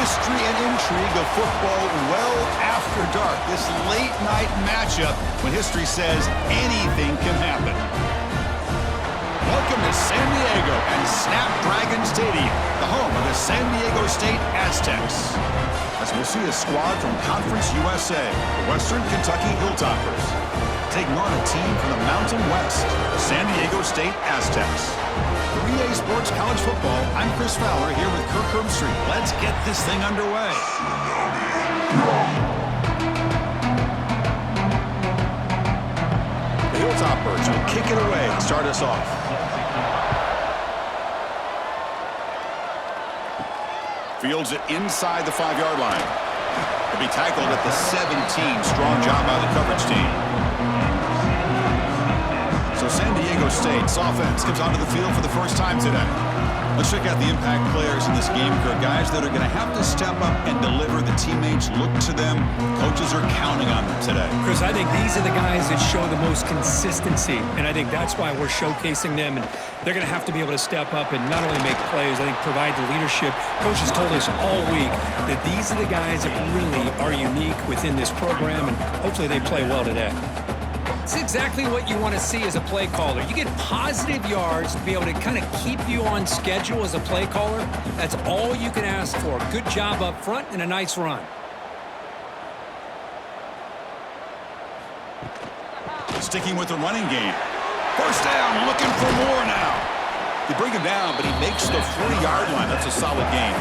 mystery and intrigue of football well after dark. This late-night matchup when history says anything can happen. Welcome to San Diego and Snapdragon Stadium, the home of the San Diego State Aztecs. As we'll see a squad from Conference USA, the Western Kentucky Hilltoppers, taking on a team from the Mountain West, the San Diego State Aztecs. 3A Sports College Football, I'm Chris Fowler here with Kirk Herbstreit. Let's get this thing underway. The Hilltoppers will kick it away to start us off. Fields it inside the 5-yard line. He'll be tackled at the 17. Strong job by the coverage team. So San Diego State's offense comes onto the field for the first time today. Let's check out the impact players in this game, guys that are going to have to step up and deliver. The teammates look to them. Coaches are counting on them today. Chris, I think these are the guys that show the most consistency, and I think that's why we're showcasing them. And they're going to have to be able to step up and not only make plays, I think provide the leadership. Coaches told us all week that these are the guys that really are unique within this program, and hopefully they play well today. It's exactly what you want to see as a play caller. You get positive yards to be able to kind of keep you on schedule as a play caller. That's all you can ask for. Good job up front and a nice run. Sticking with the running game. First down, looking for more now. They bring him down, but he makes the 40-yard line. That's a solid gain.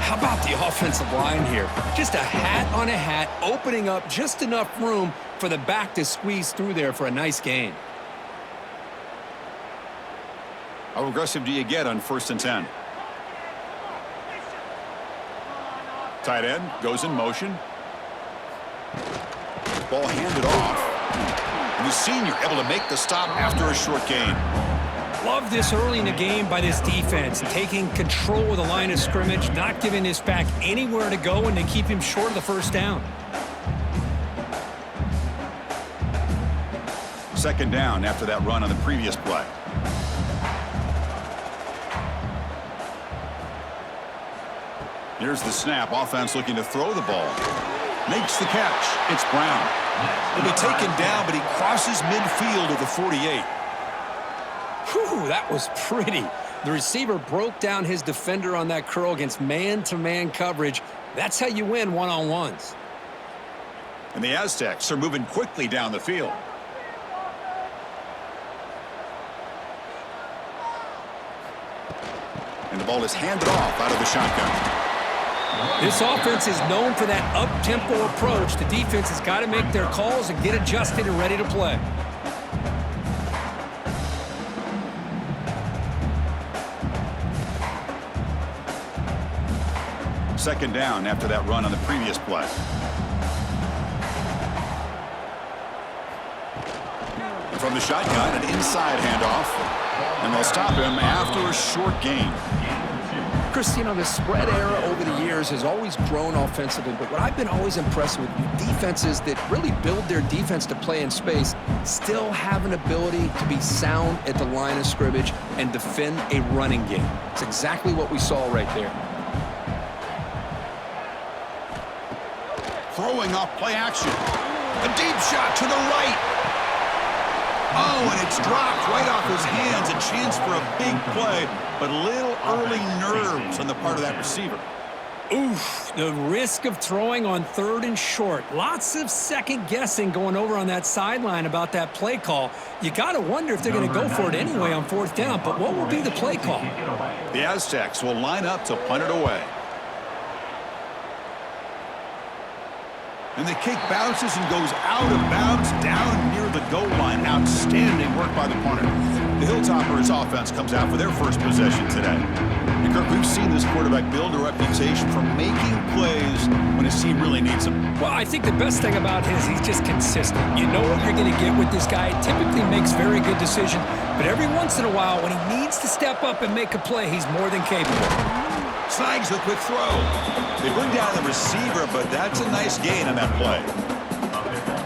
How about the offensive line here? Just a hat on a hat, opening up just enough room for the back to squeeze through there for a nice gain. How aggressive do you get on 1st and 10? Tight end goes in motion. Ball handed off. And the senior able to make the stop after a short gain. Love this early in the game by this defense, taking control of the line of scrimmage, not giving this back anywhere to go, and to keep him short of the first down. 2nd down after that run on the previous play. Here's the snap. Offense looking to throw the ball. Makes the catch. It's Brown. He'll be taken down, but he crosses midfield of the 48. Whew, that was pretty. The receiver broke down his defender on that curl against man-to-man coverage. That's how you win one-on-ones. And the Aztecs are moving quickly down the field. And the ball is handed off out of the shotgun. This offense is known for that up-tempo approach. The defense has got to make their calls and get adjusted and ready to play. Second down after that run on the previous play. And from the shotgun, an inside handoff. And they'll stop him after a short gain. Chris, you know, the spread era over the years has always grown offensively, but what I've been always impressed with defenses that really build their defense to play in space still have an ability to be sound at the line of scrimmage and defend a running game. It's exactly what we saw right there. Throwing off play action. A deep shot to the right. Oh, and it's dropped right off his hands. A chance for a big play, but a little early nerves on the part of that receiver. Oof, the risk of throwing on 3rd and short. Lots of second guessing going over on that sideline about that play call. You got to wonder if they're going to go for it anyway on 4th down, but what will be the play call? The Aztecs will line up to punt it away. And the kick bounces and goes out of bounds down near the goal line. Outstanding work by the punter. The Hilltoppers offense comes out for their first possession today. And Kirk, we've seen this quarterback build a reputation for making plays when his team really needs him. Well, I think the best thing about him is he's just consistent. You know what you're going to get with this guy. Typically makes very good decisions, but every once in a while when he needs to step up and make a play, he's more than capable. Snags the quick throw. They bring down the receiver, but that's a nice gain on that play.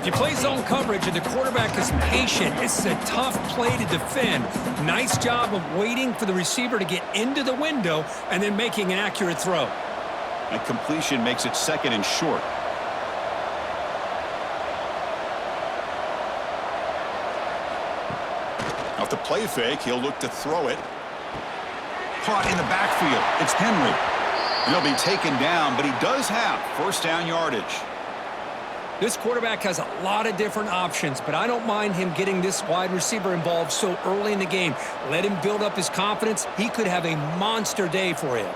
If you play zone coverage and the quarterback is patient, this is a tough play to defend. Nice job of waiting for the receiver to get into the window and then making an accurate throw. That completion makes it 2nd and short. Off the play fake, he'll look to throw it. Caught in the backfield. It's Henry. And he'll be taken down, but he does have first down yardage. This quarterback has a lot of different options, but I don't mind him getting this wide receiver involved so early in the game. Let him build up his confidence. He could have a monster day for you.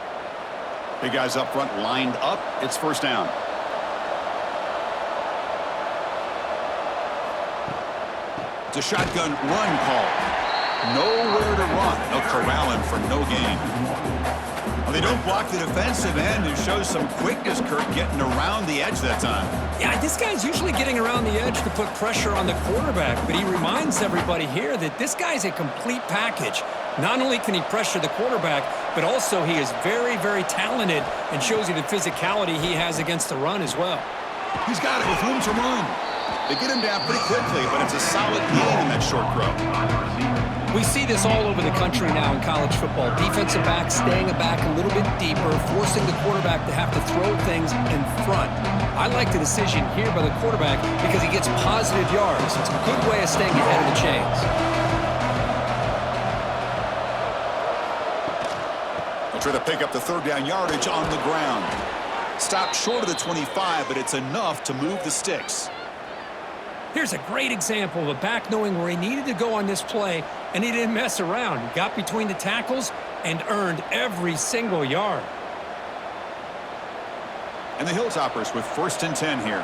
Big guys up front lined up. It's first down. It's a shotgun run call. Nowhere to run. They'll corral him for no gain. Well, they don't block the defensive end and show some quickness, Kirk, getting around the edge that time. Yeah, this guy's usually getting around the edge to put pressure on the quarterback, but he reminds everybody here that this guy's a complete package. Not only can he pressure the quarterback, but also he is very, very talented and shows you the physicality he has against the run as well. He's got it with room to run. They get him down pretty quickly, but it's a solid gain in that short throw. We see this all over the country now in college football. Defensive backs staying back a little bit deeper, forcing the quarterback to have to throw things in front. I like the decision here by the quarterback because he gets positive yards. It's a good way of staying ahead of the chains. They'll try to pick up the third down yardage on the ground. Stopped short of the 25, but it's enough to move the sticks. Here's a great example of a back knowing where he needed to go on this play, and he didn't mess around. He got between the tackles and earned every single yard. And the Hilltoppers with 1st and 10 here.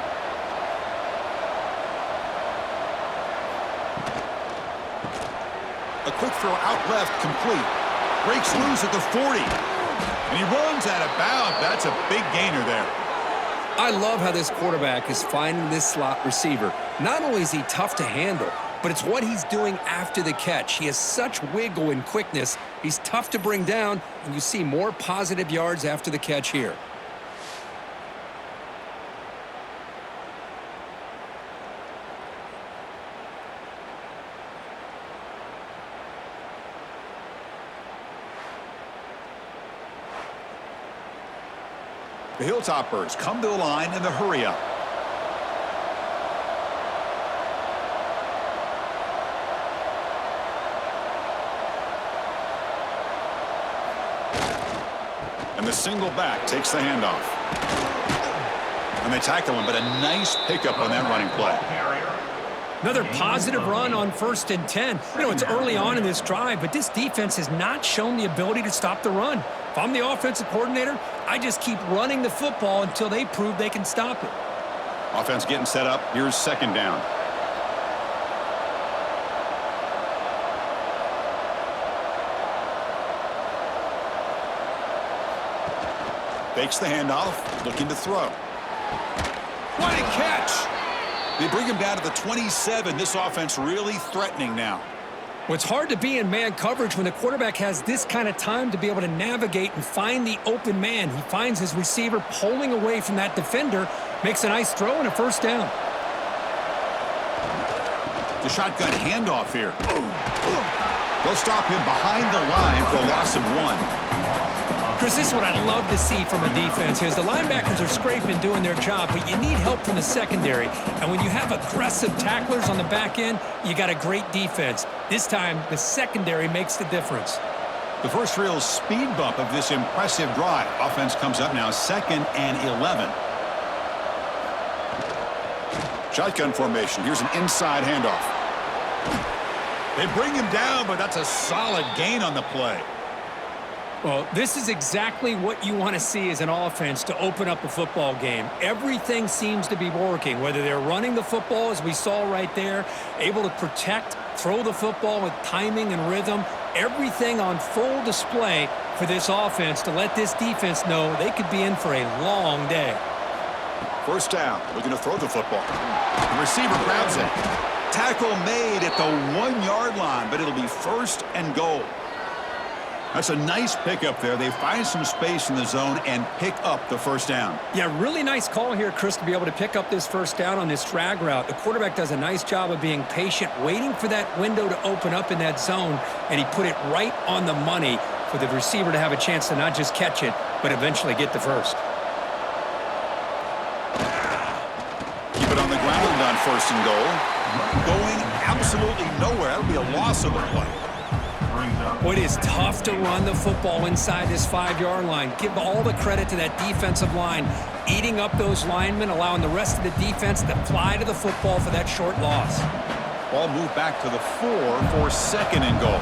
A quick throw out left, complete. Breaks loose at the 40. And he runs out of bounds. That's a big gainer there. I love how this quarterback is finding this slot receiver. Not only is he tough to handle, but it's what he's doing after the catch. He has such wiggle and quickness. He's tough to bring down, and you see more positive yards after the catch here. The Hilltoppers come to the line in the hurry-up. And the single back takes the handoff. And they tackle him, but a nice pickup on that running play. Another positive run on 1st and 10. You know, it's early on in this drive, but this defense has not shown the ability to stop the run. If I'm the offensive coordinator, I just keep running the football until they prove they can stop it. Offense getting set up. Here's 2nd down. Fakes the handoff, looking to throw. What a catch! They bring him down to the 27. This offense really threatening now. Well, it's hard to be in man coverage when the quarterback has this kind of time to be able to navigate and find the open man. He finds his receiver pulling away from that defender, makes a nice throw and a 1st down. The shotgun handoff here. They'll stop him behind the line for a loss of 1. Chris, this is what I love to see from a defense is the linebackers are scraping, doing their job, but you need help from the secondary. And when you have aggressive tacklers on the back end, you got a great defense. This time, the secondary makes the difference. The first real speed bump of this impressive drive. Offense comes up now 2nd and 11. Shotgun formation. Here's an inside handoff. They bring him down, but that's a solid gain on the play. Well, this is exactly what you want to see as an offense to open up a football game. Everything seems to be working, whether they're running the football, as we saw right there, able to protect, throw the football with timing and rhythm, everything on full display for this offense to let this defense know they could be in for a long day. 1st down, looking to throw the football. The receiver grabs it. Tackle made at the 1-yard line, but it'll be 1st and goal. That's a nice pickup there. They find some space in the zone and pick up the 1st down. Yeah, really nice call here, Chris, to be able to pick up this 1st down on this drag route. The quarterback does a nice job of being patient, waiting for that window to open up in that zone, and he put it right on the money for the receiver to have a chance to not just catch it, but eventually get the 1st. first and goal. Going absolutely nowhere. That'll be a loss of the play. Boy, it is tough to run the football inside this 5-yard line. Give all the credit to that defensive line, eating up those linemen, allowing the rest of the defense to fly to the football for that short loss. Ball moved back to the 4 for second and goal.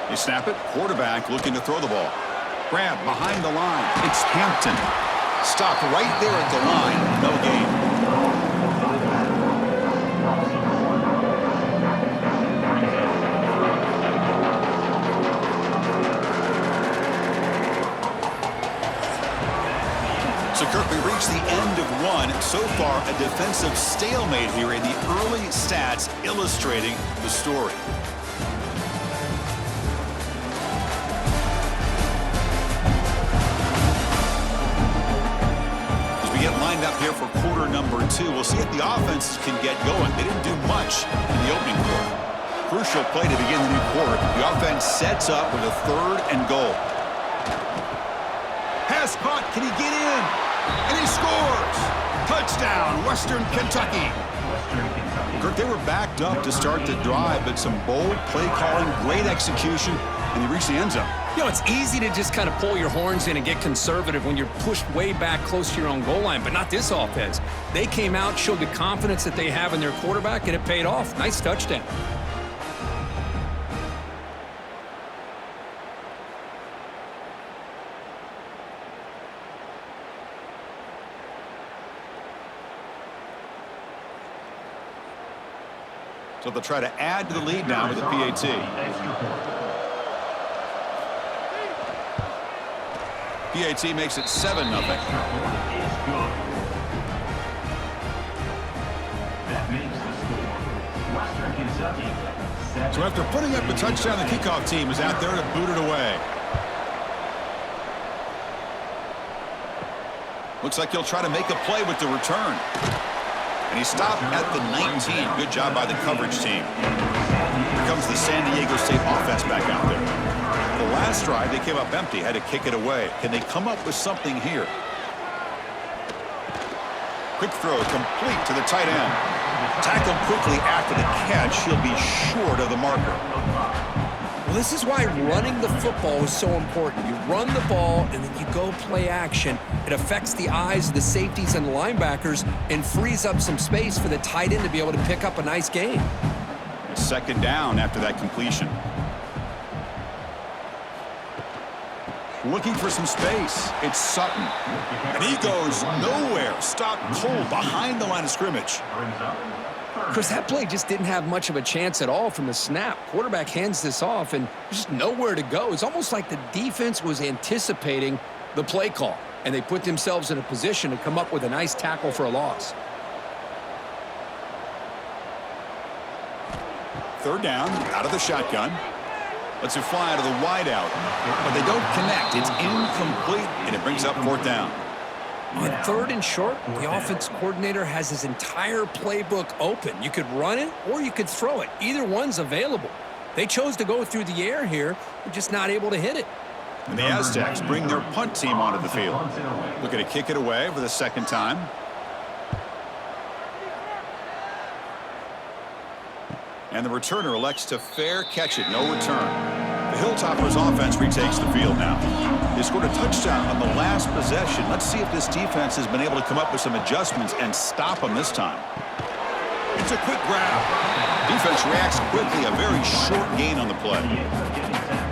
They snap it. Quarterback looking to throw the ball. Grab behind the line. It's Hampton. Stopped right there at the line. No gain. So, Kirk, we reached the end of one. So far, a defensive stalemate here in the early stats illustrating the story. As we get lined up here for quarter number 2, we'll see if the offenses can get going. They didn't do much in the opening quarter. Crucial play to begin the new quarter. The offense sets up with a 3rd and goal. Pass caught. Can he get in? And he scores! Touchdown, Western Kentucky. Kirk, they were backed up to start the drive, but some bold play calling, great execution, and they reached the end zone. You know, it's easy to just kind of pull your horns in and get conservative when you're pushed way back close to your own goal line, but not this offense. They came out, showed the confidence that they have in their quarterback, and it paid off. Nice touchdown. So they'll try to add to the lead now with the PAT. PAT makes it 7-0. So after putting up a touchdown, the kickoff team is out there to boot it away. Looks like he'll try to make a play with the return. And he stopped at the 19. Good job by the coverage team. Here comes the San Diego State offense back out there. The last drive, they came up empty, had to kick it away. Can they come up with something here? Quick throw, complete to the tight end. Tackled quickly after the catch. He'll be short of the marker. Well, this is why running the football is so important. You run the ball, and then you go play action. It affects the eyes of the safeties and the linebackers and frees up some space for the tight end to be able to pick up a nice gain. Second down after that completion. Looking for some space. It's Sutton. And he goes nowhere. Stopped cold behind the line of scrimmage. Chris, that play just didn't have much of a chance at all from the snap. Quarterback hands this off, and just nowhere to go. It's almost like the defense was anticipating the play call, and they put themselves in a position to come up with a nice tackle for a loss. Third down, out of the shotgun. Lets it fly out of the wideout, but they don't connect. It's incomplete, and it brings up 4th down. On 3rd and short, the offense coordinator has his entire playbook open. You could run it or you could throw it. Either one's available. They chose to go through the air here. They're just not able to hit it. And the Aztecs bring their punt team onto the field. Looking to kick it away for the 2nd time. And the returner elects to fair catch it. No return. The Hilltoppers offense retakes the field now. They scored a touchdown on the last possession. Let's see if this defense has been able to come up with some adjustments and stop them this time. It's a quick grab. Defense reacts quickly. A very short gain on the play.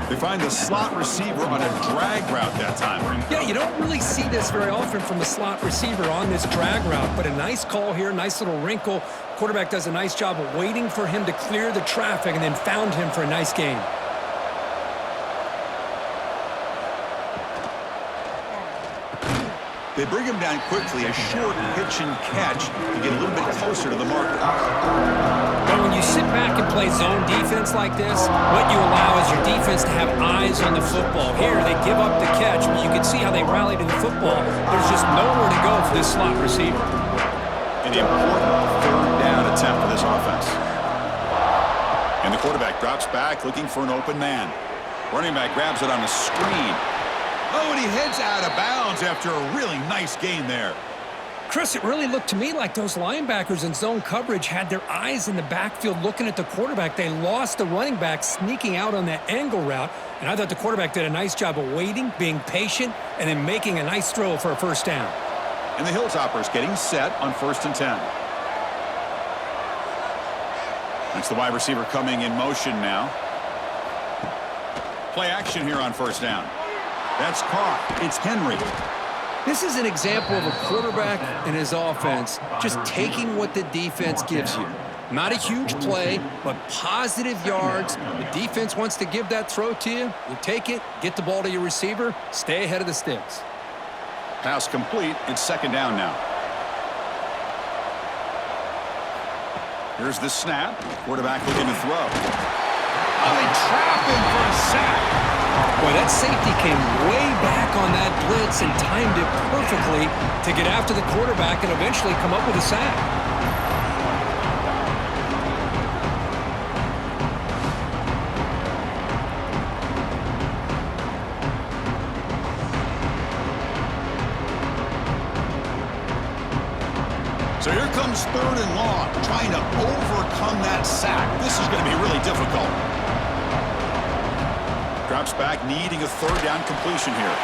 They find the slot receiver on a drag route that time. Yeah, you don't really see this very often from a slot receiver on this drag route, but a nice call here, nice little wrinkle. Quarterback does a nice job of waiting for him to clear the traffic and then found him for a nice gain. They bring him down quickly, a short pitch and catch to get a little bit closer to the marker. But when you sit back and play zone defense like this, what you allow is your defense to have eyes on the football. Here, they give up the catch, but you can see how they rally to the football. There's just nowhere to go for this slot receiver. An important 3rd down attempt for this offense. And the quarterback drops back looking for an open man. Running back grabs it on a screen. Oh, and he heads out of bounds after a really nice gain there. Chris, it really looked to me like those linebackers in zone coverage had their eyes in the backfield looking at the quarterback. They lost the running back sneaking out on that angle route, and I thought the quarterback did a nice job of waiting, being patient, and then making a nice throw for a first down. And the Hilltoppers getting set on 1st and 10. That's the wide receiver coming in motion now. Play action here on 1st down. That's caught. It's Henry. This is an example of a quarterback and his offense just taking what the defense gives you. Not a huge play, but positive yards. The defense wants to give that throw to you. You take it, get the ball to your receiver, stay ahead of the sticks. Pass complete. It's 2nd down now. Here's the snap. Quarterback looking to throw. Oh, they trap him for a sack. Boy, that safety came way back on that blitz and timed it perfectly to get after the quarterback and eventually come up with a sack. So here comes 3rd and long, trying to overcome that sack. This is going to be really difficult. Drops back, needing a 3rd down completion here.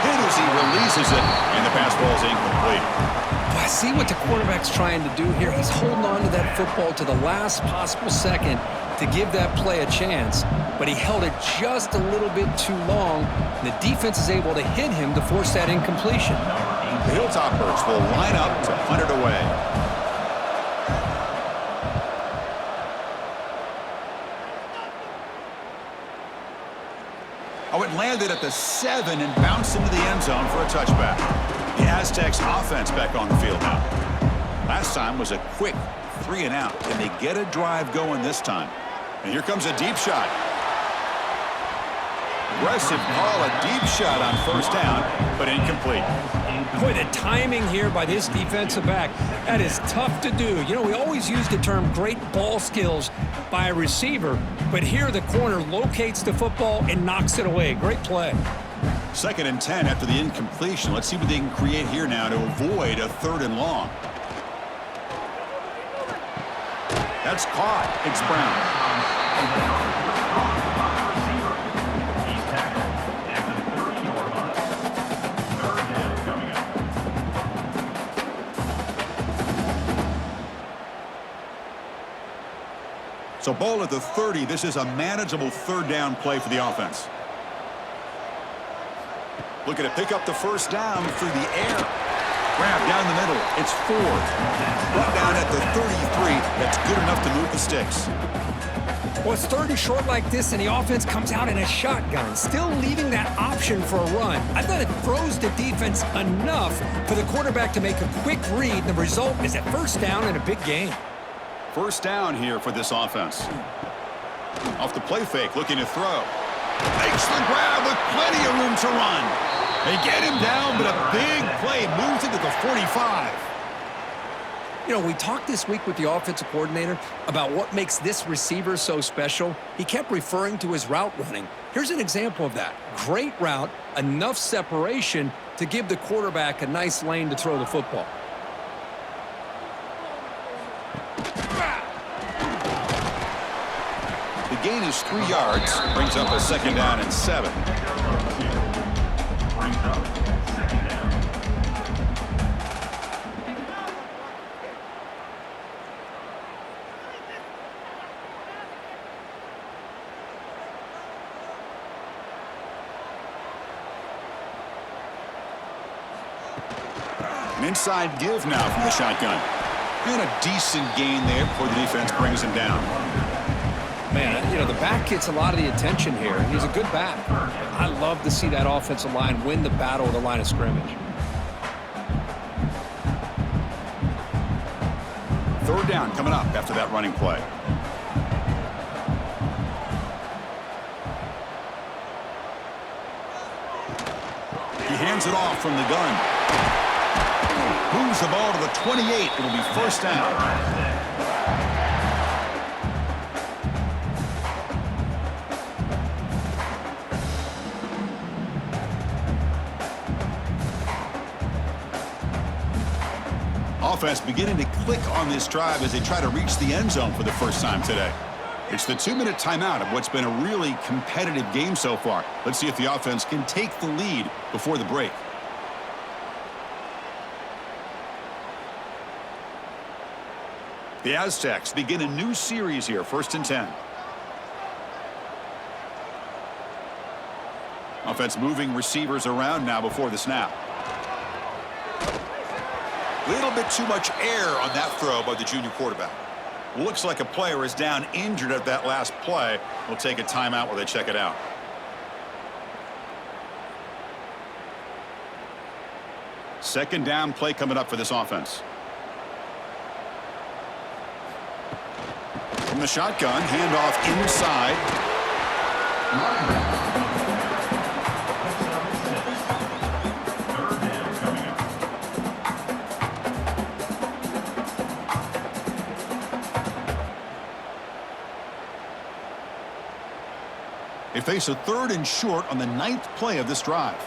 Hit as he releases it, and the pass ball is incomplete. Well, I see what the quarterback's trying to do here. He's holding on to that football to the last possible second to give that play a chance, but he held it just a little bit too long, and the defense is able to hit him to force that incompletion. The Hilltoppers will line up to punt it away. Oh, it landed at the 7 and bounced into the end zone for a touchback. The Aztecs offense back on the field now. Last time was a quick 3 and out. Can they get a drive going this time? And here comes a deep shot. Aggressive call, a deep shot on 1st down, but incomplete. Boy, the timing here by this defensive back, that is tough to do. You know, we always use the term great ball skills by a receiver, but here the corner locates the football and knocks it away. Great play. 2nd and 10 after the incompletion. Let's see what they can create here now to avoid a 3rd and long. That's caught. It's Brown. So ball at the 30. This is a manageable 3rd down play for the offense. Looking to pick up the 1st down through the air. Grab down the middle. It's Ford. Brought down at the 33. That's good enough to move the sticks. Well, it's 3rd and short like this, and the offense comes out in a shotgun, still leaving that option for a run. I thought it throws the defense enough for the quarterback to make a quick read, and the result is a 1st down and a big gain. 1st down here for this offense. Off the play fake, looking to throw. Makes the grab with plenty of room to run. They get him down, but a big play moves into the 45. You know, we talked this week with the offensive coordinator about what makes this receiver so special. He kept referring to his route running. Here's an example of that. Great route, enough separation to give the quarterback a nice lane to throw the football. The gain is 3 yards, brings up a 2nd down and 7. An inside give now from the shotgun. And a decent gain there before the defense brings him down. Man, you know, the back gets a lot of the attention here, and he's a good back. I love to see that offensive line win the battle at the line of scrimmage. 3rd down coming up after that running play. He hands it off from the gun. Moves the ball to the 28. It'll be 1st down. Offense beginning to click on this drive as they try to reach the end zone for the first time today. It's the 2-minute timeout of what's been a really competitive game so far. Let's see if the offense can take the lead before the break. The Aztecs begin a new series here, 1st and 10. Offense moving receivers around now before the snap. A little bit too much air on that throw by the junior quarterback. Looks like a player is down injured at that last play. We'll take a timeout while they check it out. Second down play coming up for this offense. From the shotgun, handoff inside. They face a 3rd and short on the 9th play of this drive.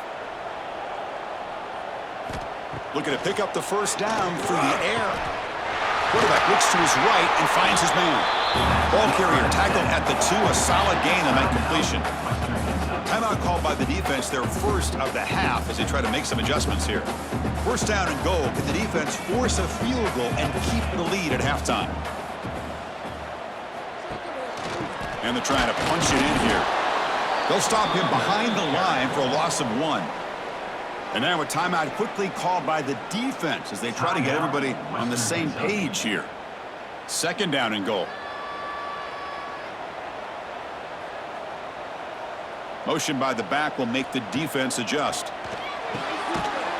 Looking to pick up the first down through the air. Quarterback looks to his right and finds his man. Ball carrier tackled at the 2, a solid gain on that completion. Timeout called by the defense, their first of the half, as they try to make some adjustments here. 1st down and goal. Can the defense force a field goal and keep the lead at halftime? And they're trying to punch it in here. They'll stop him behind the line for a loss of 1. And now a timeout quickly called by the defense as they try to get everybody on the same page here. 2nd down and goal. Motion by the back will make the defense adjust.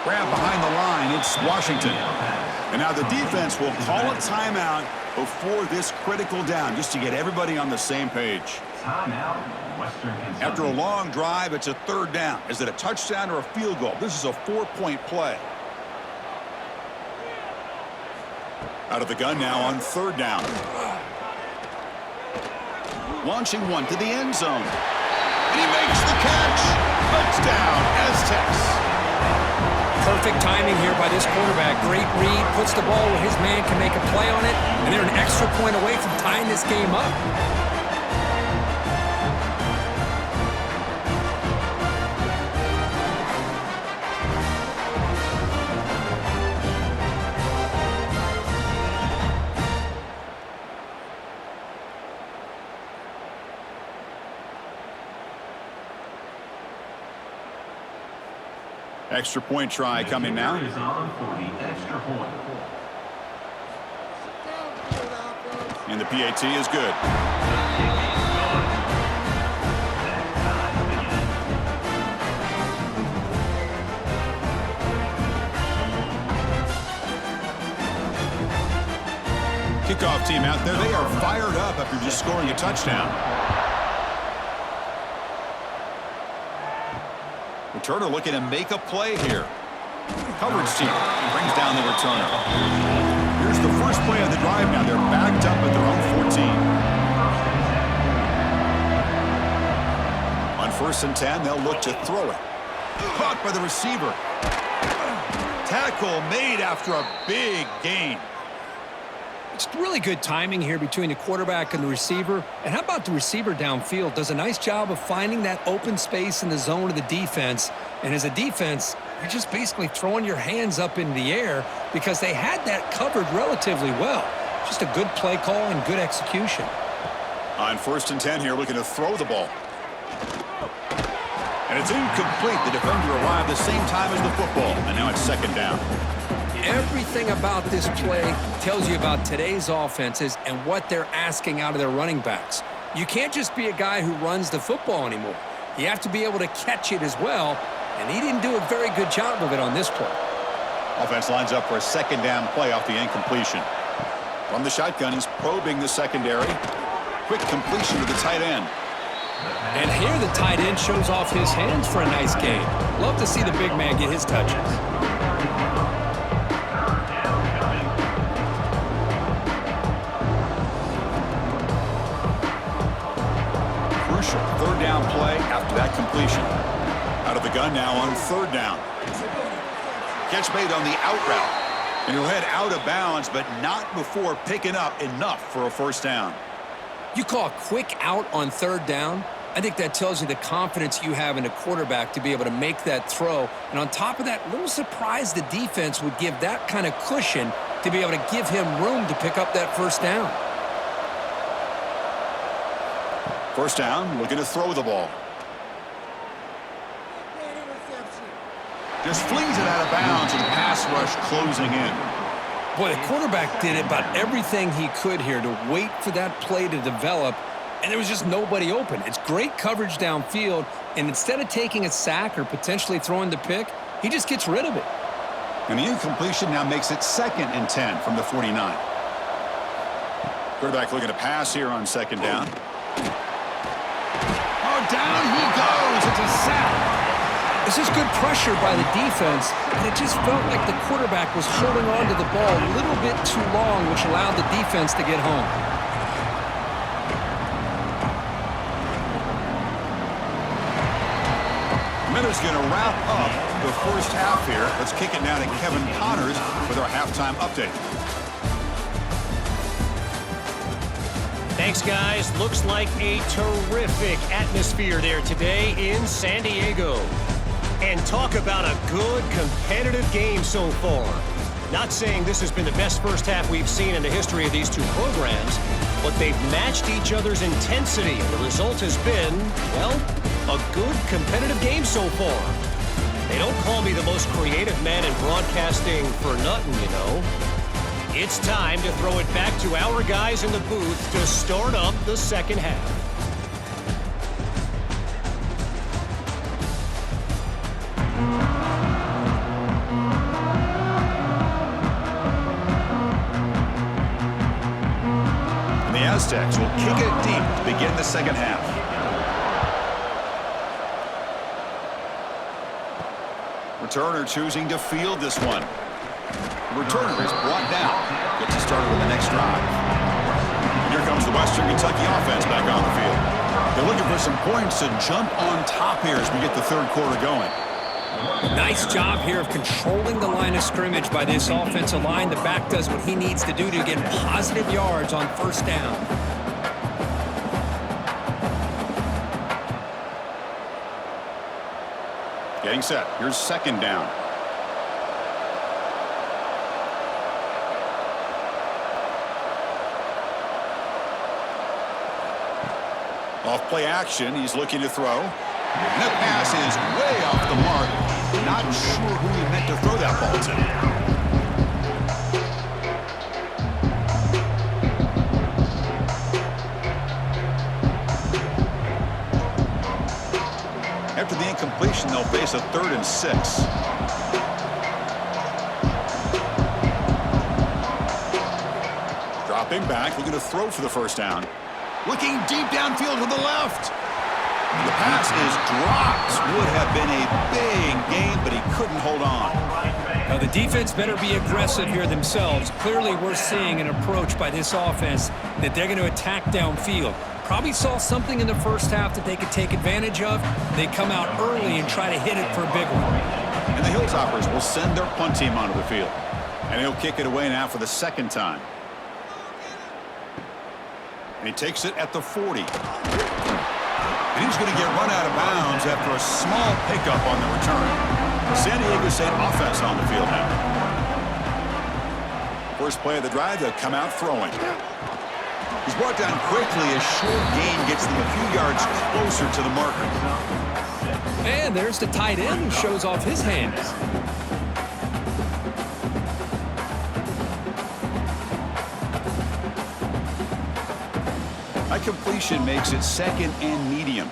Grab behind the line, it's Washington. And now the defense will call a timeout before this critical down, just to get everybody on the same page. After a long drive, it's a 3rd down. Is it a touchdown or a field goal? This is a 4-point play. Out of the gun now on 3rd down. Launching one to the end zone. And he makes the catch. Touchdown, Aztecs. Perfect timing here by this quarterback. Great read, puts the ball where his man can make a play on it, and they're an extra point away from tying this game up. Extra point try coming now. And the PAT is good. Kickoff team out there. They are fired up after just scoring a touchdown. Returner looking to make a play here. Coverage team brings down the returner. Here's the first play of the drive now. They're backed up at their own 14. On 1st and 10, they'll look to throw it. Caught by the receiver. Tackle made after a big gain. It's really good timing here between the quarterback and the receiver. And how about the receiver downfield? Does a nice job of finding that open space in the zone of the defense. And as a defense, you're just basically throwing your hands up in the air because they had that covered relatively well. Just a good play call and good execution. On 1st and 10 here, looking to throw the ball. And it's incomplete. The defender arrived the same time as the football. And now it's 2nd down. Everything about this play tells you about today's offenses and what they're asking out of their running backs. You can't just be a guy who runs the football anymore. You have to be able to catch it as well, and he didn't do a very good job of it on this play. Offense lines up for a 2nd down play off the incompletion. From the shotgun, he's probing the secondary. Quick completion to the tight end. And here the tight end shows off his hands for a nice gain. Love to see the big man get his touches. Crucial 3rd down play after that completion. Out of the gun now on 3rd down. Catch made on the out route. And he'll head out of bounds, but not before picking up enough for a first down. You call a quick out on third down? I think that tells you the confidence you have in a quarterback to be able to make that throw. And on top of that, a little surprised the defense would give that kind of cushion to be able to give him room to pick up that first down. First down, looking to throw the ball. Just flings it out of bounds and pass rush closing in. Boy, the quarterback did about everything he could here to wait for that play to develop, and there was just nobody open. It's great coverage downfield, and instead of taking a sack or potentially throwing the pick, he just gets rid of it. And the incompletion now makes it 2nd and 10 from the 49. Quarterback looking to pass here on 2nd down. Oh, down he goes. It's a sack. This is good pressure by the defense, but it just felt like the quarterback was holding on to the ball a little bit too long, which allowed the defense to get home. Miller's going to wrap up the first half here. Let's kick it now to Kevin Connors with our halftime update. Thanks, guys. Looks like a terrific atmosphere there today in San Diego. And talk about a good, competitive game so far. Not saying this has been the best first half we've seen in the history of these two programs, but they've matched each other's intensity, and the result has been, well, a good, competitive game so far. They don't call me the most creative man in broadcasting for nothing, you know. It's time to throw it back to our guys in the booth to start up the second half. And the Aztecs will kick it deep to begin the second half. Returner choosing to field this one. The returner is brought down. Gets us started on the next drive. And here comes the Western Kentucky offense back on the field. They're looking for some points to jump on top here as we get the third quarter going. Nice job here of controlling the line of scrimmage by this offensive line. The back does what he needs to do to get positive yards on first down. Getting set. Here's 2nd down. Off play action. He's looking to throw. And that pass is way off the mark. Not sure who he meant to throw that ball to. After the incompletion, they'll face a 3rd and 6. Dropping back, looking to throw for the first down. Looking deep downfield to the left. And the pass is dropped. Would have been a big game, but he couldn't hold on. Now the defense better be aggressive here themselves. Clearly we're seeing an approach by this offense that they're going to attack downfield. Probably saw something in the first half that they could take advantage of. They come out early and try to hit it for a big one. And the Hilltoppers will send their punt team onto the field. And he'll kick it away now for the 2nd time. And he takes it at the 40. And he's going to get run out of bounds after a small pickup on the return. San Diego State offense on the field now. First play of the drive, they'll come out throwing. He's brought down quickly. A short gain gets them a few yards closer to the marker. And there's the tight end who shows off his hands. That completion makes it 2nd and medium.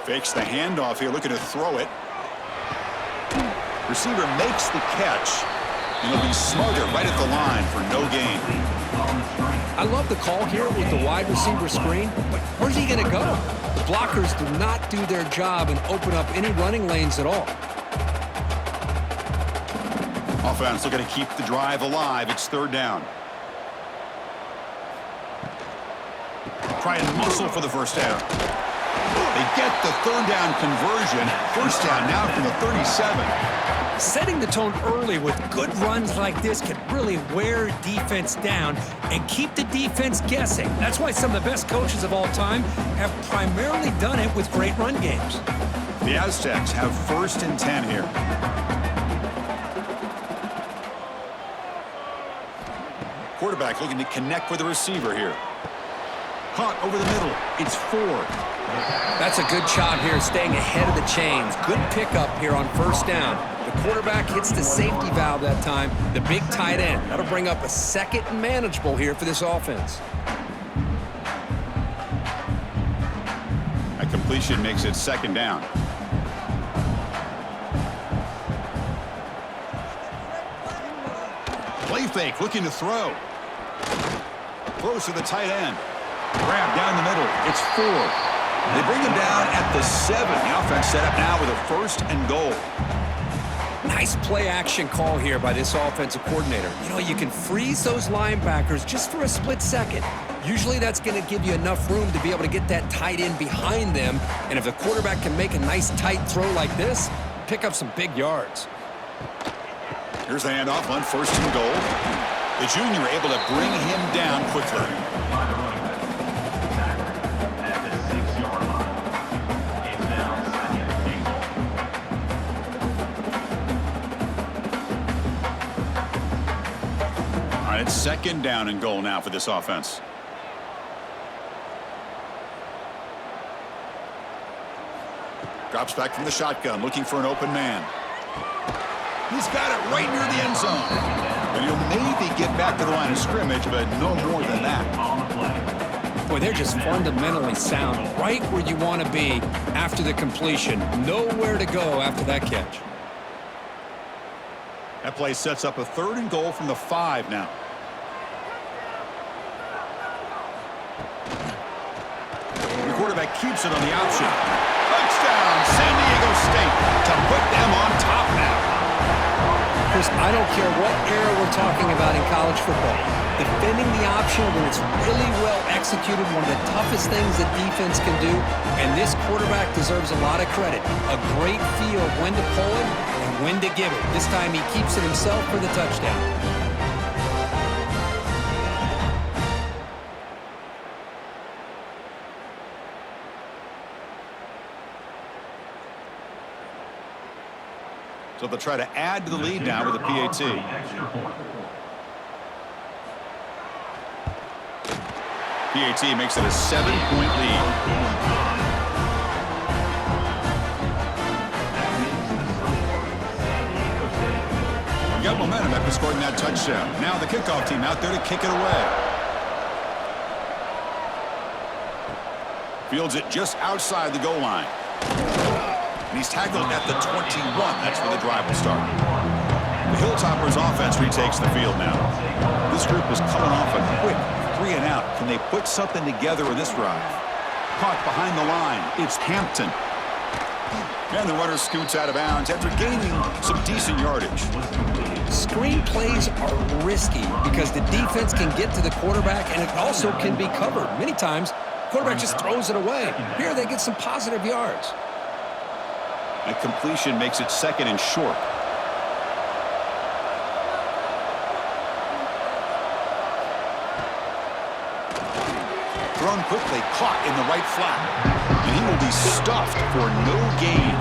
Fakes the handoff here, looking to throw it. Receiver makes the catch. And he'll be smothered right at the line for no gain. I love the call here with the wide receiver screen, but where's he going to go? The blockers do not do their job and open up any running lanes at all. Offense looking to keep the drive alive. It's 3rd down. Try and muscle for the first down. They get the third down conversion. First down now from the 37. Setting the tone early with good runs like this can really wear defense down and keep the defense guessing. That's why some of the best coaches of all time have primarily done it with great run games. The Aztecs have 1st and 10 here. Quarterback looking to connect with the receiver here. Caught over the middle. It's 4. That's a good job here staying ahead of the chains. Good pickup here on first down. The quarterback hits the safety valve that time, the big tight end. That'll bring up a 2nd and manageable here for this offense. A completion makes it 2nd down. Play fake, looking to throw. Throws to the tight end. Grab down the middle. It's 4. They bring him down at the 7. The offense set up now with a 1st and goal. Nice play action call here by this offensive coordinator. You know, you can freeze those linebackers just for a split second. Usually that's going to give you enough room to be able to get that tight end behind them. And if the quarterback can make a nice tight throw like this, pick up some big yards. Here's the handoff on 1st and goal. The junior able to bring him down quickly. All right, it's 2nd down and goal now for this offense. Drops back from the shotgun, looking for an open man. He's got it right near the end zone. And he'll maybe get back to the line of scrimmage, but no more than that. Boy, they're just fundamentally sound, right where you want to be after the completion. Nowhere to go after that catch. That play sets up a 3rd and goal from the 5 now. The quarterback keeps it on the option. Touchdown, San Diego State, to put them on top now. Chris, I don't care what era we're talking about in college football. Defending the option when it's really well executed, one of the toughest things that defense can do, and this quarterback deserves a lot of credit. A great feel of when to pull it and when to give it. This time he keeps it himself for the touchdown. So they'll try to add to the lead now with a PAT. PAT makes it a 7-point lead. We got momentum after scoring that touchdown. Now the kickoff team out there to kick it away. Fields it just outside the goal line. And he's tackled at the 21. That's where the drive will start. The Hilltoppers offense retakes the field now. This group is coming off a quick 3 and out. Can they put something together with this drive? Caught behind the line. It's Hampton. And the runner scoots out of bounds after gaining some decent yardage. Screen plays are risky because the defense can get to the quarterback and it also can be covered. Many times, the quarterback just throws it away. Here they get some positive yards. A completion makes it 2nd and short. Thrown quickly, caught in the right flat. And he will be stuffed for no gain.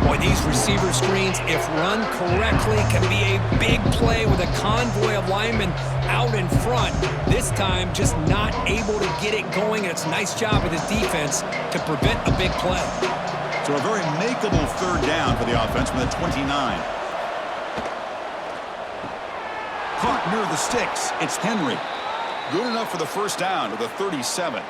Boy, these receiver screens, if run correctly, can be a big play with a convoy of linemen out in front. This time, just not able to get it going. And it's a nice job of his defense to prevent a big play. So a very makeable 3rd down for the offense from the 29. Caught near the sticks. It's Henry. Good enough for the 1st down to the 37.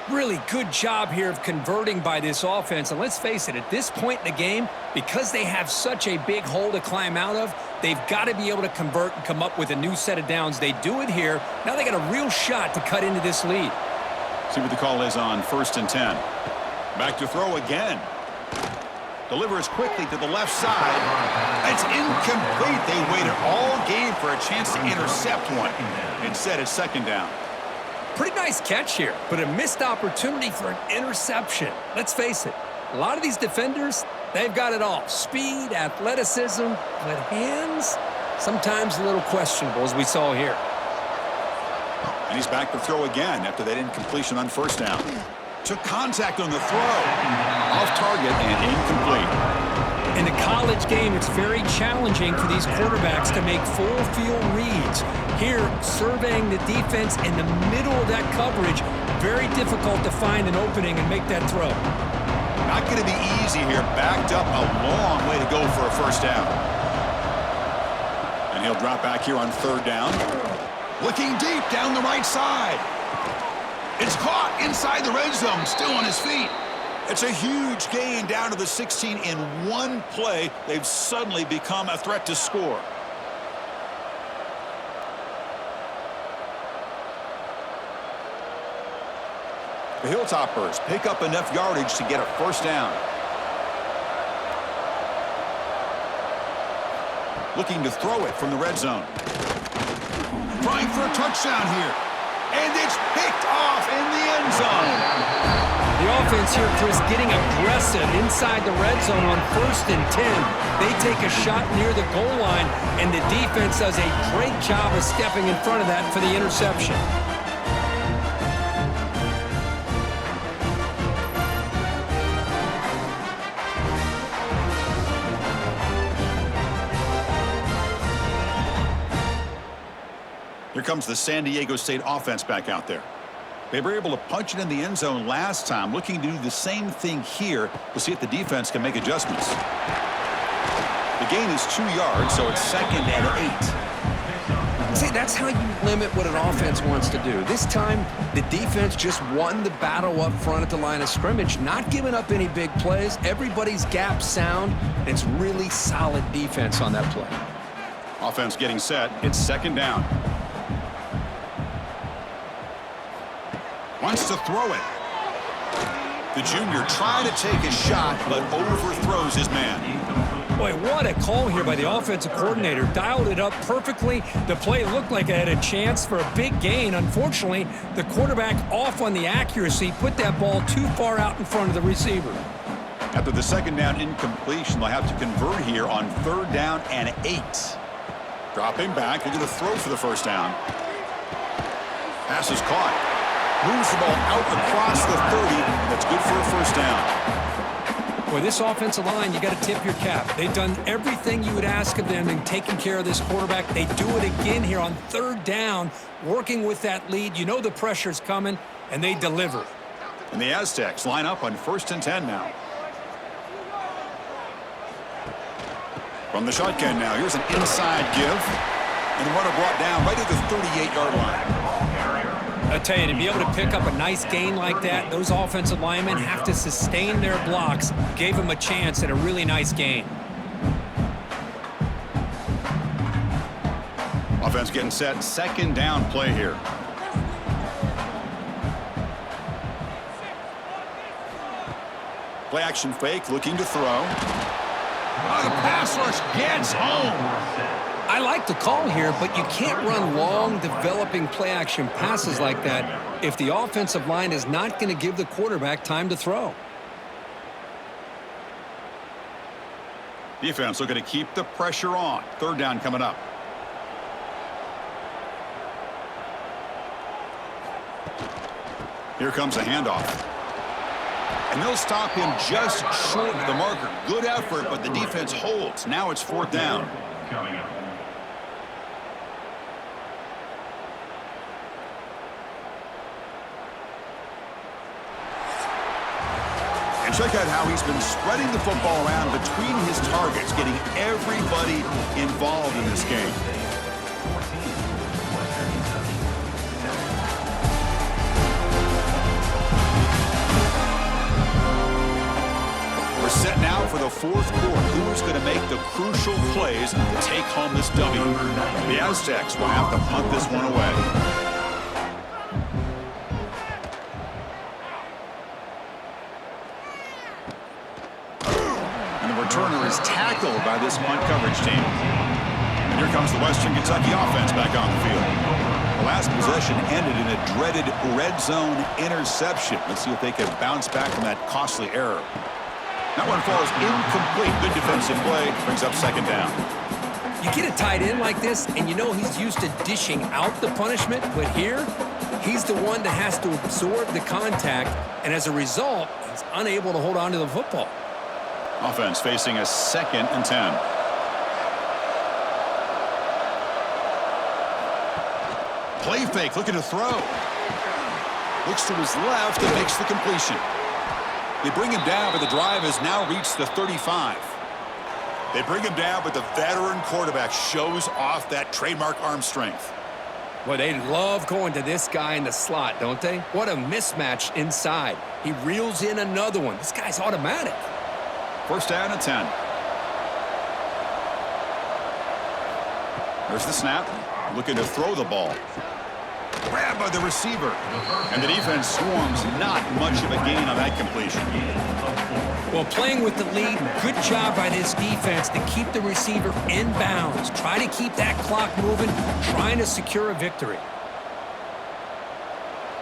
Really good job here of converting by this offense. And let's face it, at this point in the game, because they have such a big hole to climb out of, they've got to be able to convert and come up with a new set of downs. They do it here. Now they got a real shot to cut into this lead. See what the call is on 1st and 10. Back to throw again. Delivers quickly to the left side. It's incomplete. They waited all game for a chance to intercept one. Instead, it's 2nd down. Pretty nice catch here, but a missed opportunity for an interception. Let's face it, a lot of these defenders, they've got it all. Speed, athleticism, but hands, sometimes a little questionable, as we saw here. And he's back to throw again after that incompletion on first down. Took contact on the throw. Off target and incomplete. In the college game, it's very challenging for these quarterbacks to make full field reads. Here, surveying the defense in the middle of that coverage, very difficult to find an opening and make that throw. Not going to be easy here. Backed up a long way to go for a first down. And he'll drop back here on third down. Looking deep down the right side. It's caught inside the red zone, still on his feet. It's a huge gain down to the 16 in one play. They've suddenly become a threat to score. The Hilltoppers pick up enough yardage to get a first down. Looking to throw it from the red zone. Trying for a touchdown here. And it's picked off in the end zone. The offense here, Chris, getting aggressive inside the red zone on 1st and 10. They take a shot near the goal line, and the defense does a great job of stepping in front of that for the interception. Here comes the San Diego State offense back out there. They were able to punch it in the end zone last time, looking to do the same thing here to see if the defense can make adjustments. The gain is 2 yards, so it's 2nd and 8. See, that's how you limit what an offense wants to do. This time, the defense just won the battle up front at the line of scrimmage, not giving up any big plays. Everybody's gap sound, and it's really solid defense on that play. Offense getting set. It's 2nd down. Wants to throw it. The junior trying to take a shot, but overthrows his man. Boy, what a call here by the offensive coordinator. Dialed it up perfectly. The play looked like it had a chance for a big gain. Unfortunately, the quarterback off on the accuracy, put that ball too far out in front of the receiver. After the 2nd down incompletion, they'll have to convert here on 3rd down and 8. Dropping back, looking to throw for the first down. Pass is caught. Moves the ball out across the 30. That's good for a first down. Boy, this offensive line, you got to tip your cap. They've done everything you would ask of them in taking care of this quarterback. They do it again here on 3rd down, working with that lead. You know the pressure's coming, and they deliver. And the Aztecs line up on 1st and 10 now. From the shotgun now, here's an inside give. And the runner brought down right at the 38-yard line. I tell you, to be able to pick up a nice gain like that, those offensive linemen have to sustain their blocks. Gave them a chance at a really nice gain. Offense getting set. 2nd down play here. Play action fake, looking to throw. Oh, the pass rush gets home. I like the call here, but you can't run long, developing play-action passes like that if the offensive line is not going to give the quarterback time to throw. Defense looking to keep the pressure on. 3rd down coming up. Here comes a handoff. And they'll stop him just short of the marker. Good effort, but the defense holds. Now it's 4th down. And check out how he's been spreading the football around between his targets, getting everybody involved in this game. We're set now for the 4th quarter. Who's going to make the crucial plays to take home this W? The Aztecs will have to punt this one away. Returner is tackled by this punt coverage team. And here comes the Western Kentucky offense back on the field. last possession ended in a dreaded red zone interception. Let's see if they can bounce back from that costly error. That one falls incomplete. Good defensive play. Brings up second down. You get a tight end like this, and you know he's used to dishing out the punishment, but here, he's the one that has to absorb the contact, and as a result, he's unable to hold on to the football. Offense facing a 2nd and 10. Play fake, looking to throw. Looks to his left and makes the completion. They bring him down, but the drive has now reached the 35. They bring him down, but the veteran quarterback shows off that trademark arm strength. Well, they love going to this guy in the slot, don't they? What a mismatch inside. He reels in another one. This guy's automatic. 1st down and 10. There's the snap. Looking to throw the ball. Grabbed by the receiver. And the defense swarms. Not much of a gain on that completion. Well, playing with the lead, good job by this defense to keep the receiver in bounds. Try to keep that clock moving, trying to secure a victory.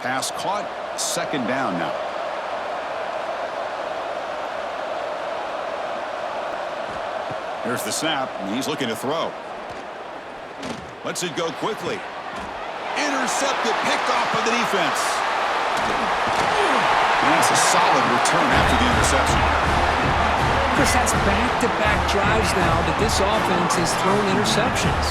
Pass caught. 2nd down now. Here's the snap. He's looking to throw. Lets it go quickly. Intercepted, picked off by the defense. And that's a solid return after the interception. Chris, that's back-to-back drives now that this offense has thrown interceptions.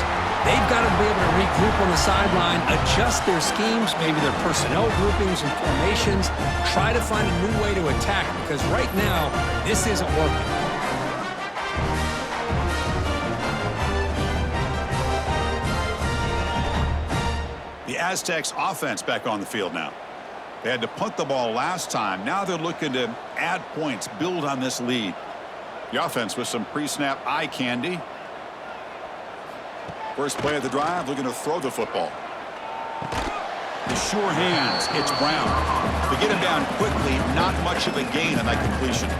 They've got to be able to regroup on the sideline, adjust their schemes, maybe their personnel groupings and formations, try to find a new way to attack, because right now, this isn't working. The Aztecs offense back on the field now. They had to punt the ball last time. Now they're looking to add points, build on this lead. The offense with some pre-snap eye candy. First play of the drive, looking to throw the football. The sure hands, it's Brown. They get him down quickly, not much of a gain on that completion.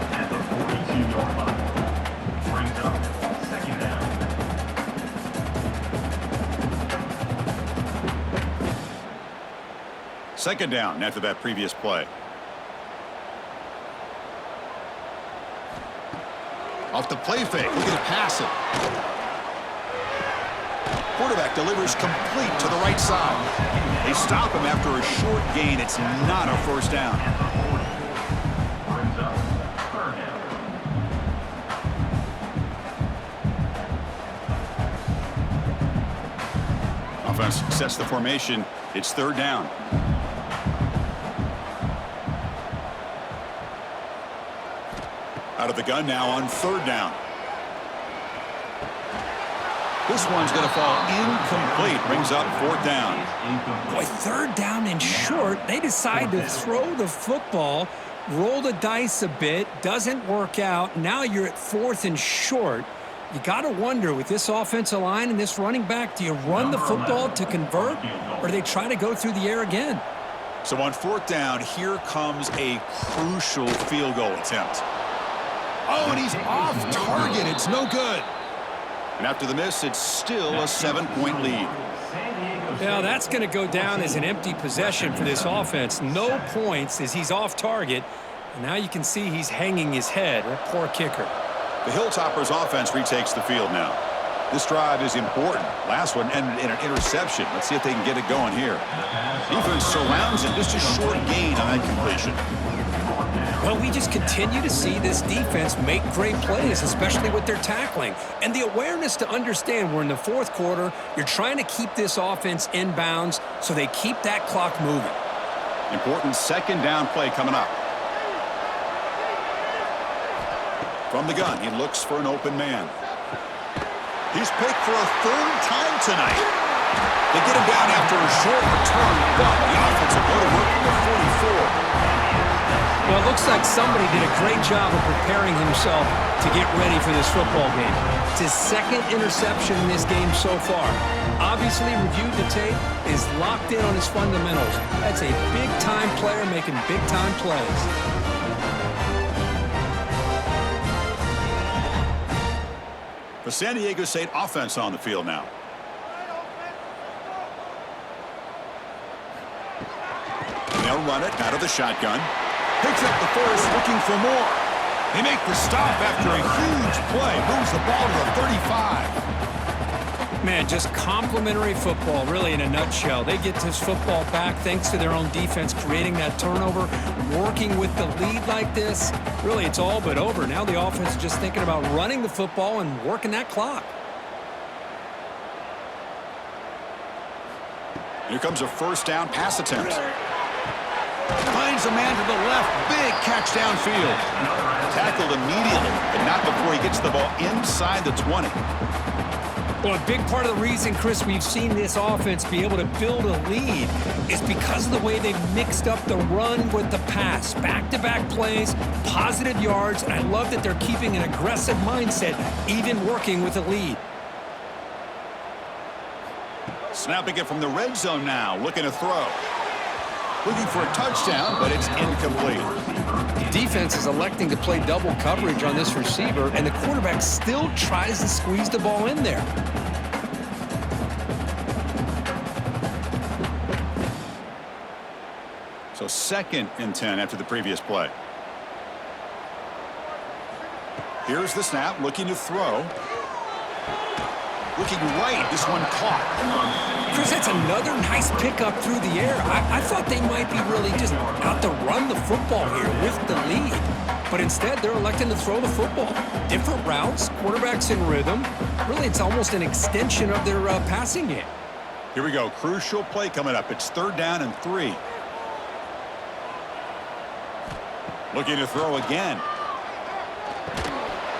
Second down after that previous play. Off the play fake, looking to pass it. Quarterback delivers complete to the right side. They stop him after a short gain. It's not a first down. Offense sets the formation. It's 3rd down. Out of the gun now on 3rd down. This one's going to fall incomplete. Brings up 4th down. Boy, 3rd down and short. They decide to throw the football, roll the dice a bit, doesn't work out. Now you're at 4th and short. You got to wonder, with this offensive line and this running back, do you run the football to convert, or do they try to go through the air again? So on 4th down, here comes a crucial field goal attempt. Oh, and he's off target. It's no good. And after the miss, it's still a 7-point lead. Now, that's going to go down as an empty possession for this offense. No points as he's off target. And now you can see he's hanging his head. That poor kicker. The Hilltoppers offense retakes the field now. This drive is important. Last one ended in an interception. Let's see if they can get it going here. Defense surrounds it. Just a short gain on that completion. Well, we just continue to see this defense make great plays, especially with their tackling. And the awareness to understand we're in the 4th quarter, you're trying to keep this offense in bounds so they keep that clock moving. Important 2nd down play coming up. From the gun, he looks for an open man. He's picked for a 3rd time tonight. They get him down after a short return, but the offense will go to work from the 44. Well, it looks like somebody did a great job of preparing himself to get ready for this football game. It's his 2nd interception in this game so far. Obviously, reviewed the tape, is locked in on his fundamentals. That's a big-time player making big-time plays. The San Diego State offense on the field now. run it out of the shotgun. Picks up the first, looking for more. They make the stop after a huge play. Moves the ball to the 35. Man, just complimentary football, really, in a nutshell. They get this football back thanks to their own defense, creating that turnover, working with the lead like this. Really, it's all but over. Now the offense is just thinking about running the football and working that clock. Here comes a first down pass attempt. Finds a man to the left. Big catch downfield. Tackled immediately, but not before he gets the ball inside the 20. Well, a big part of the reason, Chris, we've seen this offense be able to build a lead is because of the way they've mixed up the run with the pass. Back-to-back plays, positive yards, and I love that they're keeping an aggressive mindset, even working with a lead. Snapping it from the red zone now, looking to throw. Looking for a touchdown, but it's incomplete. The defense is electing to play double coverage on this receiver, and the quarterback still tries to squeeze the ball in there. So 2nd and 10 after the previous play. Here's the snap, looking to throw. Looking right, this one caught. Chris, that's another nice pickup through the air. I thought they might be really just out to run the football here with the lead. But instead, they're electing to throw the football. Different routes, quarterbacks in rhythm. Really, it's almost an extension of their passing game. Here we go, crucial play coming up. It's 3rd down and 3. Looking to throw again.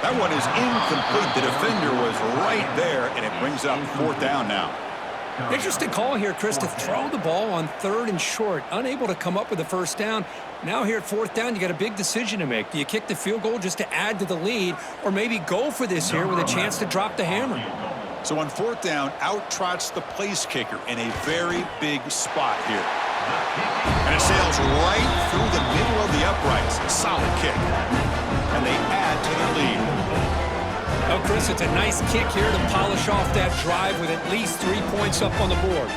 That one is incomplete. The defender was right there, and it brings up 4th down now. Interesting call here, Chris, to throw the ball on 3rd and short. Unable to come up with a first down. Now here at 4th down, you got a big decision to make. Do you kick the field goal just to add to the lead, or maybe go for this here with a chance to drop the hammer? So on 4th down, out trots the place kicker in a very big spot here. And it sails right through the middle of the uprights. A solid kick. And they add to their lead. Oh, Chris, it's a nice kick here to polish off that drive with at least 3 points up on the board.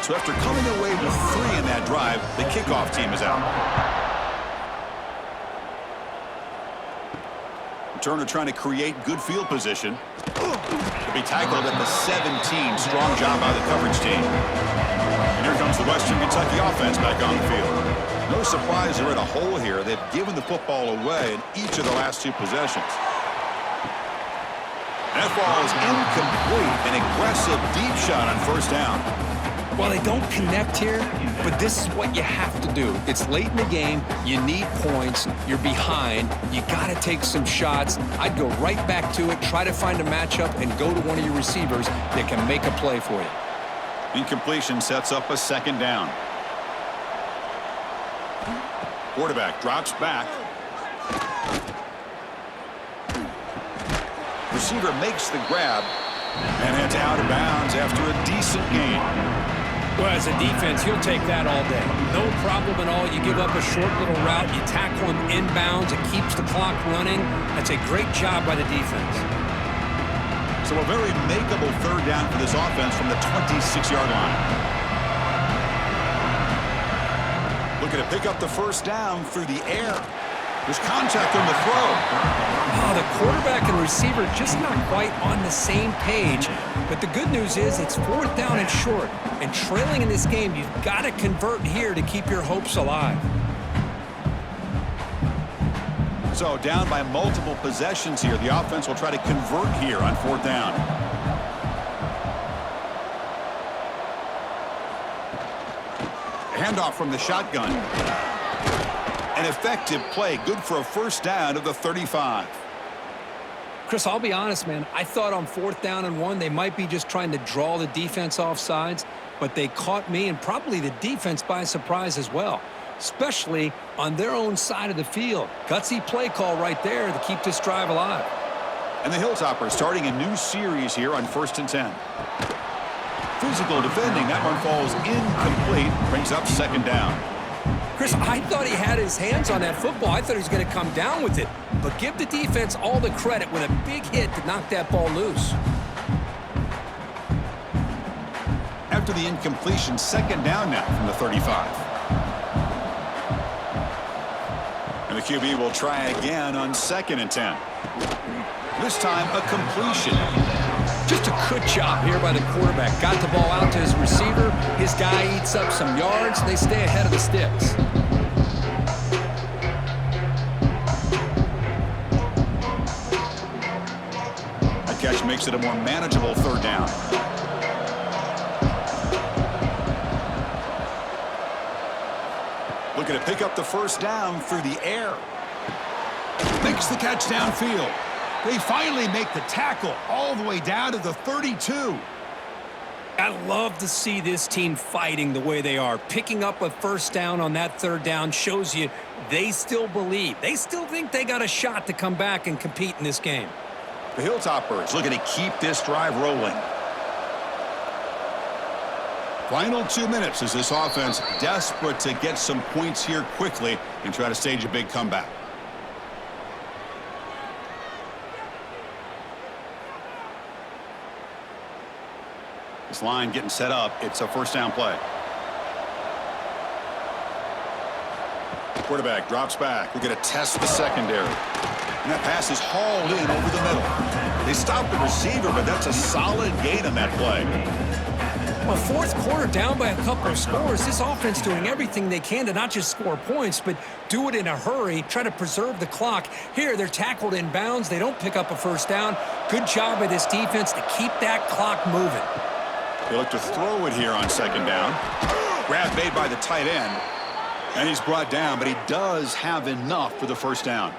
So after coming away with 3 in that drive, the kickoff team is out. Turner trying to create good field position. To be tackled at the 17. Strong job by the coverage team. And here comes the Western Kentucky offense back on the field. No surprise they're in a hole here. They've given the football away in each of the last 2 possessions. And that ball is incomplete. An aggressive deep shot on 1st down. Well, they don't connect here, but this is what you have to do. It's late in the game. You need points. You're behind. You got to take some shots. I'd go right back to it, try to find a matchup, and go to one of your receivers that can make a play for you. Incompletion sets up a 2nd down. Quarterback drops back. Receiver makes the grab and heads out of bounds after a decent gain. Well, as a defense, you'll take that all day. No problem at all. You give up a short little route. You tackle him inbounds. It keeps the clock running. That's a great job by the defense. So a very makeable 3rd down for this offense from the 26-yard line. Looking to pick up the 1st down through the air. There's contact on the throw. Oh, the quarterback and receiver just not quite on the same page. But the good news is it's 4th down and short. And trailing in this game, you've got to convert here to keep your hopes alive. So down by multiple possessions here. The offense will try to convert here on 4th down. Handoff from the shotgun. An effective play, good for a 1st down of the 35. Chris, I'll be honest, man. I thought on 4th down and 1, they might be just trying to draw the defense off sides, but they caught me and probably the defense by surprise as well, especially on their own side of the field. Gutsy play call right there to keep this drive alive. And the Hilltoppers starting a new series here on 1st and 10. Physical defending, that one falls incomplete, brings up 2nd down. Chris, I thought he had his hands on that football. I thought he was going to come down with it. But give the defense all the credit with a big hit to knock that ball loose. After the incompletion, second down now from the 35. And the QB will try again on 2nd and 10. This time a completion. Just a good job here by the quarterback. Got the ball out to his receiver. His guy eats up some yards. They stay ahead of the sticks. That catch makes it a more manageable 3rd down. Looking to pick up the 1st down through the air. Makes the catch downfield. They finally make the tackle all the way down to the 32. I love to see this team fighting the way they are. Picking up a 1st down on that 3rd down shows you they still believe. They still think they got a shot to come back and compete in this game. The Hilltoppers looking to keep this drive rolling. Final 2 minutes as this offense desperate to get some points here quickly and try to stage a big comeback. This line getting set up. It's a 1st down play. Quarterback drops back. We're going to test the secondary. And that pass is hauled in over the middle. They stopped the receiver, but that's a solid gain on that play. Well, 4th quarter down by a couple of scores. This offense doing everything they can to not just score points, but do it in a hurry, try to preserve the clock. Here, they're tackled in bounds. They don't pick up a 1st down. Good job by this defense to keep that clock moving. They look to throw it here on 2nd down. Grab made by the tight end. And he's brought down, but he does have enough for the 1st down.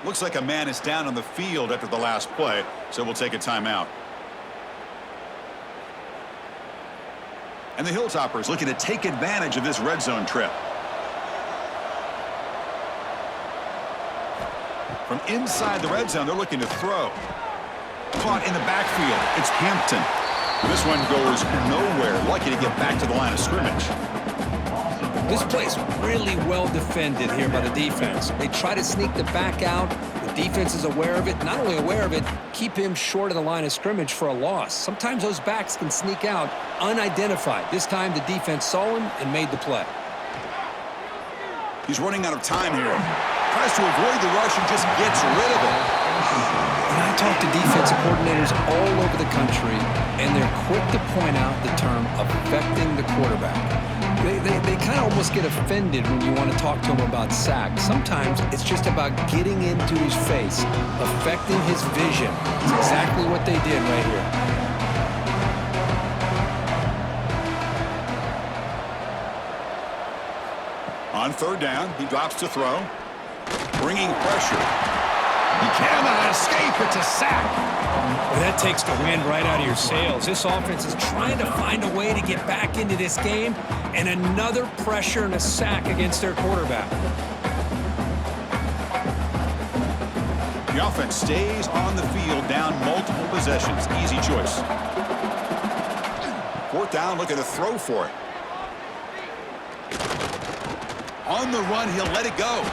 Looks like a man is down on the field after the last play, so we'll take a timeout. And the Hilltoppers looking to take advantage of this red zone trip. From inside the red zone, they're looking to throw. Caught in the backfield. It's Hampton. This one goes nowhere. Lucky to get back to the line of scrimmage. This play's really well defended here by the defense. They try to sneak the back out. The defense is aware of it. Not only aware of it, keep him short of the line of scrimmage for a loss. Sometimes those backs can sneak out unidentified. This time the defense saw him and made the play. He's running out of time here. Tries to avoid the rush and just gets rid of it. And I talk to defensive coordinators all over the country, and they're quick to point out the term affecting the quarterback. They kind of almost get offended when you want to talk to them about sacks. Sometimes it's just about getting into his face, affecting his vision. It's exactly what they did right here. On 3rd down, he drops to throw. Bringing pressure. He cannot escape. It's a sack. Well, that takes the wind right out of your sails. This offense is trying to find a way to get back into this game, and another pressure and a sack against their quarterback. The offense stays on the field, down multiple possessions. Easy choice. 4th down, looking to throw for it. On the run, he'll let it go.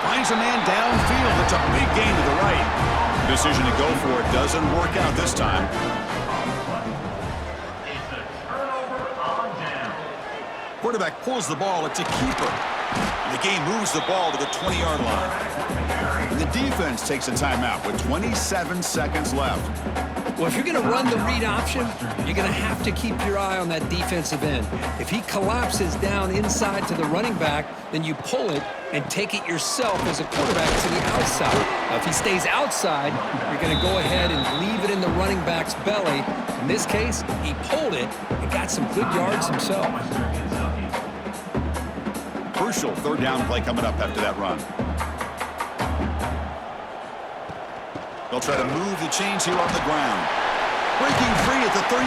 Finds a man downfield. It's a big gain to the right. The decision to go for it doesn't work out this time. It's a turnover on down. Quarterback pulls the ball. It's a keeper. The game moves the ball to the 20-yard line. And the defense takes a timeout with 27 seconds left. Well, if you're going to run the read option, you're going to have to keep your eye on that defensive end. If he collapses down inside to the running back, then you pull it and take it yourself as a quarterback to the outside. Now, if he stays outside, you're going to go ahead and leave it in the running back's belly. In this case, he pulled it and got some good yards himself. Crucial 3rd down play coming up after that run. They'll try to move the chains here on the ground. Breaking free at the 35.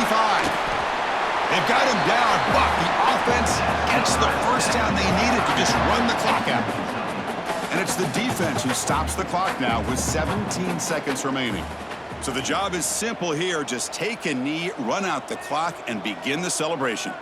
They've got him down, but the offense gets the 1st down they needed to just run the clock out. And it's the defense who stops the clock now with 17 seconds remaining. So the job is simple here. Just take a knee, run out the clock, and begin the celebration.